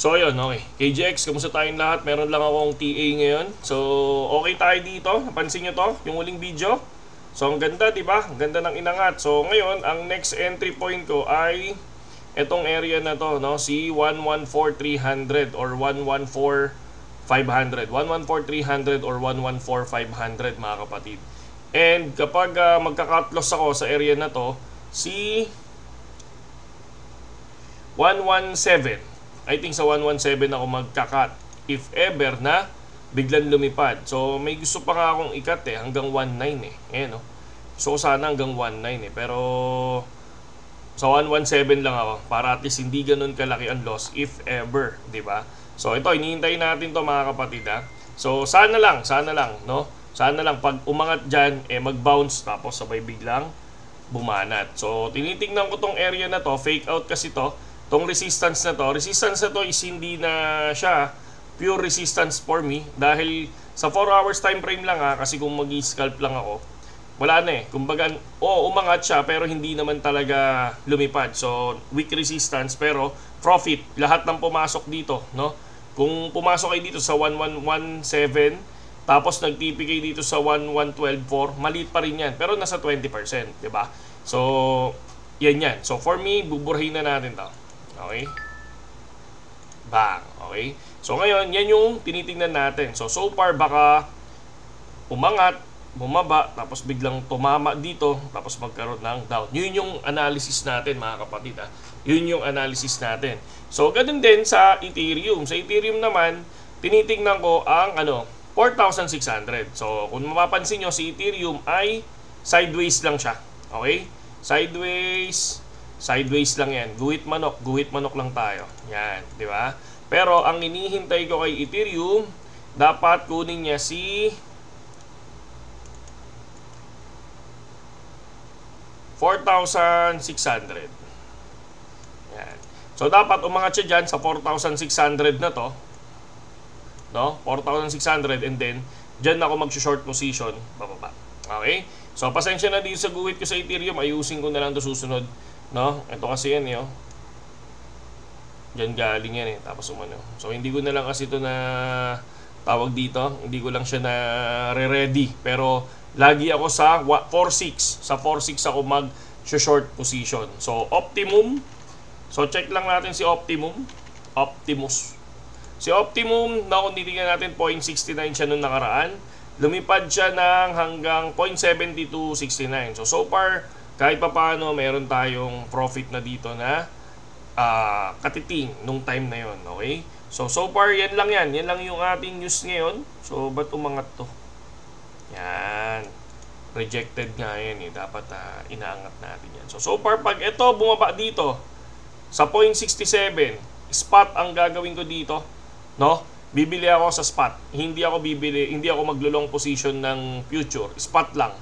So ayun, okay. KGX, kamusta tayong lahat? Meron lang akong TA ngayon. So okay tayo dito. Napansin nyo to, yung huling video. So ang ganda, di ba? Ang ganda ng inangat. So ngayon, ang next entry point ko ay itong area na to, no? Si 114300 or 114500. 114300 or 114500, mga kapatid. And kapag magka-cut loss ako sa area na to, si 117. I think sa 117 ako magka-cut if ever na biglang lumipad. So may gusto pa nga akong ikat hanggang 19 Ayan, no? So sana hanggang 19 pero sa 117 lang ako para at least hindi ganun kalaki ang loss if ever, di ba? So ito, hinihintay natin to, mga kapatid, ha. So sana lang, no? Sana lang pag umangat diyan mag-bounce tapos sabay biglang bumanat. So tinitingnan ko tong area na to, fake out kasi to. Tong resistance na to is hindi na siya pure resistance for me dahil sa 4 hours time frame lang, kasi kung mag-scalp lang ako, wala na kumbaga, umangat siya pero hindi naman talaga lumipad. So weak resistance pero profit lahat ng pumasok dito, no? Kung pumasok kayo dito sa 1117 tapos nag-TP kayo dito sa 11124, maliit pa rin yan pero nasa 20%, di ba? So yan. So for me, buburahin na natin to. Okay? Bang. Okay? So ngayon, yan yung tinitingnan natin. So far, baka umangat, bumaba, tapos biglang tumama dito, tapos magkaroon ng down. Yun yung analysis natin, mga kapatid. Yun yung analysis natin. So ganun din sa Ethereum. Sa Ethereum naman, tinitingnan ko ang 4,600. So kung mapapansin nyo, si Ethereum ay sideways lang siya. Okay? Sideways lang yan. Guhit manok lang tayo. Yan, di ba? Pero ang inihintay ko kay Ethereum, dapat kunin niya si 4,600. Yan. So dapat umangat siya dyan sa 4,600 na to. No? 4,600 and then dyan ako mag-short position bababa. Okay? So pasensya na dito sa guhit ko sa Ethereum. Ayusin ko na lang to susunod. No? Ito kasi yan Diyan galing yan tapos umano. So hindi ko na lang kasi ito na tawag dito. Hindi ko lang siya na re-ready. Pero lagi ako sa 4.6. Sa 4.6 ako mag-short position. So optimum. So check lang natin si Optimus. Si Optimum, na kung titingnan natin 0.69 siya nung nakaraan. Lumipad siya ng hanggang 0.7269. So far, kahit pa paano, mayroon tayong profit na dito na katiting nung time na yon, okay? So far, yan lang yan. Yan lang yung ating news ngayon. So, ba't umangat to? Yan. Rejected nga yan Dapat inaangat natin yan. So far, pag ito bumaba dito sa 0.67, spot ang gagawin ko dito, no? Bibili ako sa spot. Hindi ako maglo-long position ng future. Spot lang.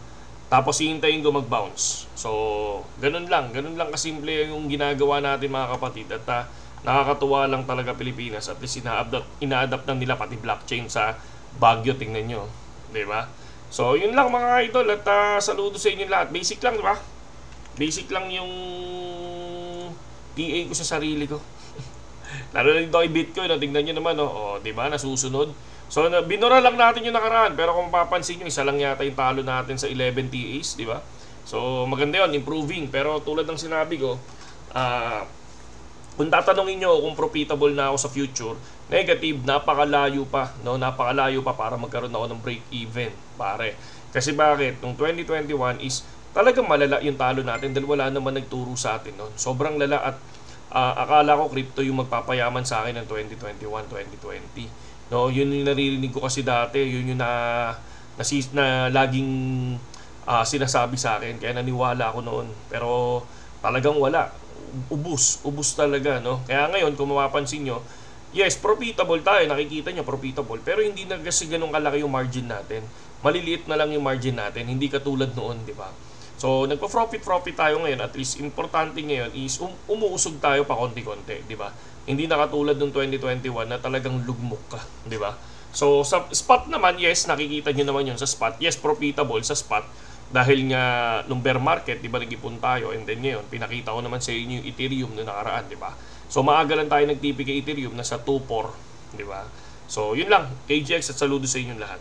Tapos hihintayin ko mag-bounce. So, ganun lang kasimple yung ginagawa natin, mga kapatid. At nakakatuwa lang talaga Pilipinas. At least ina-adapt na nila pati blockchain sa Baguio, tingnan nyo. Diba? So, yun lang, mga idol. At saludo sa inyo lahat. Basic lang, diba? Basic lang yung TA ko sa sarili ko. Lalo na dito kay Bitcoin, tingnan nyo naman, diba? Nasusunod. So, binura lang natin yung nakaraan. Pero kung papansin nyo, isa lang yata yung talo natin sa 11 TAs, di ba? So, maganda yun, improving. Pero tulad ng sinabi ko, kung tatanungin nyo kung profitable na ako sa future, negative, napakalayo pa. No? Napakalayo pa para magkaroon ako ng break-even, pare. Kasi bakit? Nung 2021 is talagang malala yung talo natin dahil wala naman nagturo sa atin. No? Sobrang lala at akala ko crypto yung magpapayaman sa akin ng 2021, 2020. No, yun yung naririnig ko kasi dati, yun yung na laging sinasabi sa akin, kaya naniwala ako noon. Pero talagang wala. Ubus talaga, no? Kaya ngayon, kung mapapansin nyo, yes, profitable tayo, nakikita nyo, profitable. Pero hindi na kasi ganun kalaki yung margin natin. Maliliit na lang yung margin natin, hindi katulad noon, di ba? So, nagpa-profit tayo ngayon. At least, importante ngayon is umuusog tayo pa konti-konti, di ba? Hindi na katulad ng 2021 na talagang lugmok ka, di ba? So, sa spot naman, yes, nakikita nyo naman yun sa spot. Yes, profitable sa spot. Dahil nga, nung bear market, di ba, nag-ipon tayo. And then ngayon, pinakita ko naman sa inyo yung Ethereum na nakaraan, di ba? So maaga lang tayo nag-TP kay Ethereum, nasa 2.4, di ba? So yun lang, KGX at saludo sa inyong lahat.